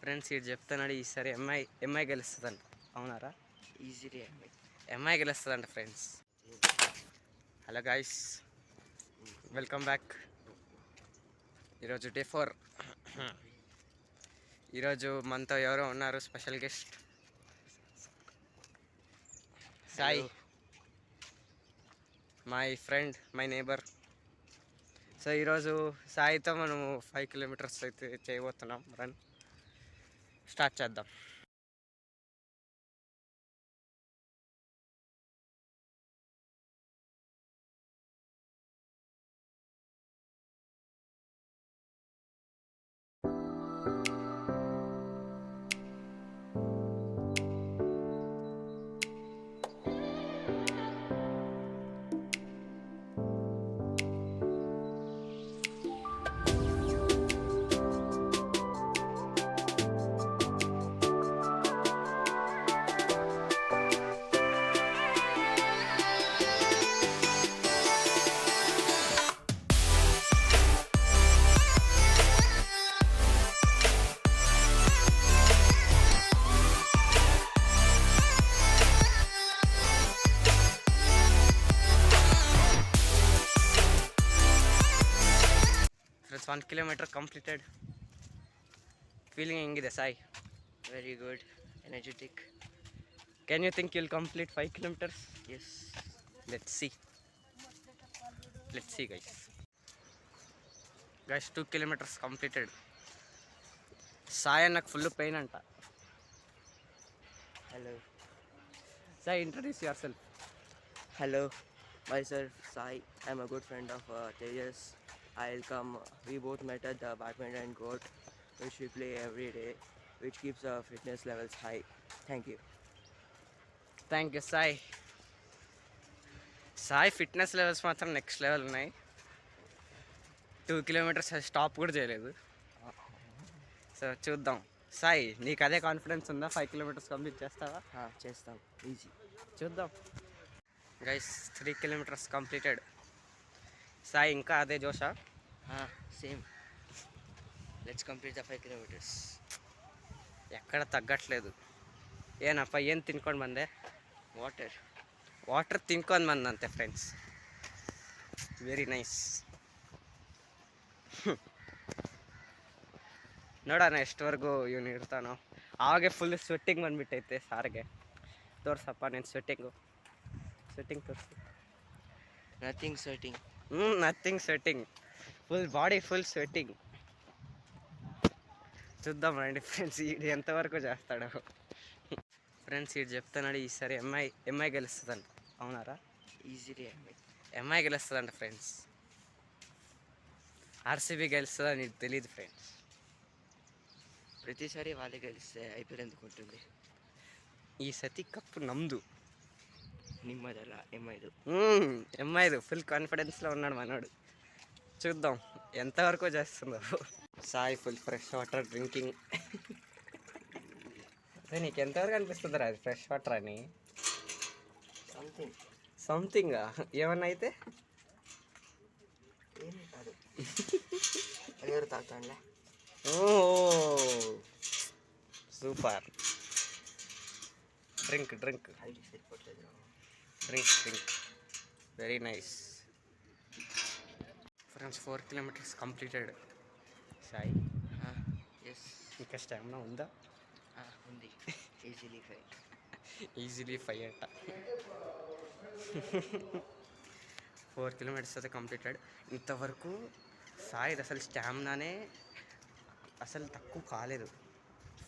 Friends ఇటు చెప్తున్నాడు ఈసారి ఎంఐ గెలుస్తుందంట. అవునారా? ఈజీలీ ఎంఐ గెలుస్తుందంట friends. Hello guys, welcome back. ఈరోజు డే 4. ఈరోజు మనతో ఎవరో ఉన్నారు, special guest Sai, my friend, my neighbour. So ఈరోజు సాయితో మనము 5 కిలోమీటర్స్ అయితే చేయబోతున్నాం. రన్ స్టార్ట్ చేద్దాం. Friends, 1 kilometer completed. Feeling ಹೆಂಗಿದೆ ಸಾಯಿ? Very good, energetic. Can you think you'll complete 5 kilometers? Yes. Let's see guys. 2 kilometers completed. Sai నాకు ఫుల్ పెయిన్ అంట. Hello. Sai, introduce yourself. Hello, myself Sai. I'm a good friend of Tejas. I'll come. We both met at the badminton court, which we play every day, which keeps our fitness levels high. Thank you. Thank you Sai. Sai fitness levels మాత్రం next level ఉన్నాయి. 2 kilometers stop కూడా చేయలేదు. So చూద్దాం. సాయి, నీకు అదే confidence ఉందా? 5 kilometers complete చేస్తావా? చేస్తాం, ఈజీ. చూద్దాం గైస్. 3 kilometers completed. సాయి ఇంకా అదే జోషా? Same. Let's complete the 5 kilometers. ఎక్కడ తగ్గట్లేదు. ಏನಪ್ಪ ಏನು ತಿನ್ಕೊಂಡು ಬಂದೆ? ವಾಟರ್ ತಿನ್ಕೊಂಡು ಬಂದಂತೆ ಫ್ರೆಂಡ್ಸ್. Very nice. ನೋಡೋಣ ಎಷ್ಟವರೆಗೂ ಇವನು ಇರ್ತಾನೋ. ಆವಾಗೆ ಫುಲ್ ಸ್ವೆಟ್ಟಿಂಗ್ ಬಂದುಬಿಟ್ಟೈತೆ ಸಾರಿಗೆ. ತೋರ್ಸಪ್ಪ ನೀನು ಸ್ವೆಟ್ಟಿಂಗ್ ತೋರಿಸಿ. Nothing sweating. Nothing sweating. Full body full sweating. చూద్దాం రండి ఫ్రెండ్స్, ఇది ఎంతవరకు చేస్తాడో. ఫ్రెండ్స్ ఇటు చెప్తున్నాడు ఈసారి ఎంఐ గెలుస్తుందంట. అవునారా? ఈజీలీ ఎంఐ గెలుస్తుందంట ఫ్రెండ్స్. ఆర్సీబీ గెలుస్తుందని తెలియదు ఫ్రెండ్స్. ప్రతిసారి వాళ్ళే గెలిస్తే ఐపీఎల్ ఎందుకు ఉంటుంది? ఈ సతి కప్పు నమ్దు. నిమ్మదల ఎంఐదు ఫుల్ కాన్ఫిడెన్స్లో ఉన్నాడు మనోడు. చూద్దాం ఎంతవరకు చేస్తుందో. Sai full fresh water drinking. అదే నీకు ఎంతవరకు అనిపిస్తుందిరా అది ఫ్రెష్ వాటర్ అని? సంథింగ్ ఏమన్నా అయితే ఏమీ కాదు. ఎవరు తాగుతాంలే. Oh super. Drink very nice. Friends 4 kilometers completed. Sai, yes. ఇంకా స్టామినా ఉందా? ఉంది. ఈజీలీ 5 అంట. 4 kilometers అయితే కంప్లీటెడ్. ఇంతవరకు సాయి అసలు స్టామినానే అసలు తక్కువ కాలేదు.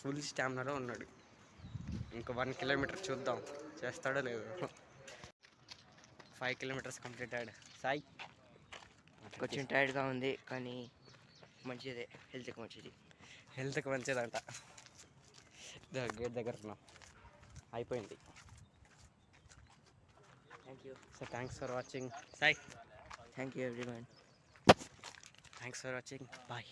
ఫుల్ స్టామినాలో ఉన్నాడు. ఇంకా 1 kilometer చూద్దాం చేస్తాడో లేదో. 5 kilometers కంప్లీటెడ్. సాయి కొంచెం టైర్డ్గా ఉంది, కానీ మంచిదే, హెల్త్కి మంచిదంట. గేట్ దగ్గర ఉన్నాం, అయిపోయింది. Thank you. So thanks for watching Sai. Thank you everyone. Thanks for watching. Bye.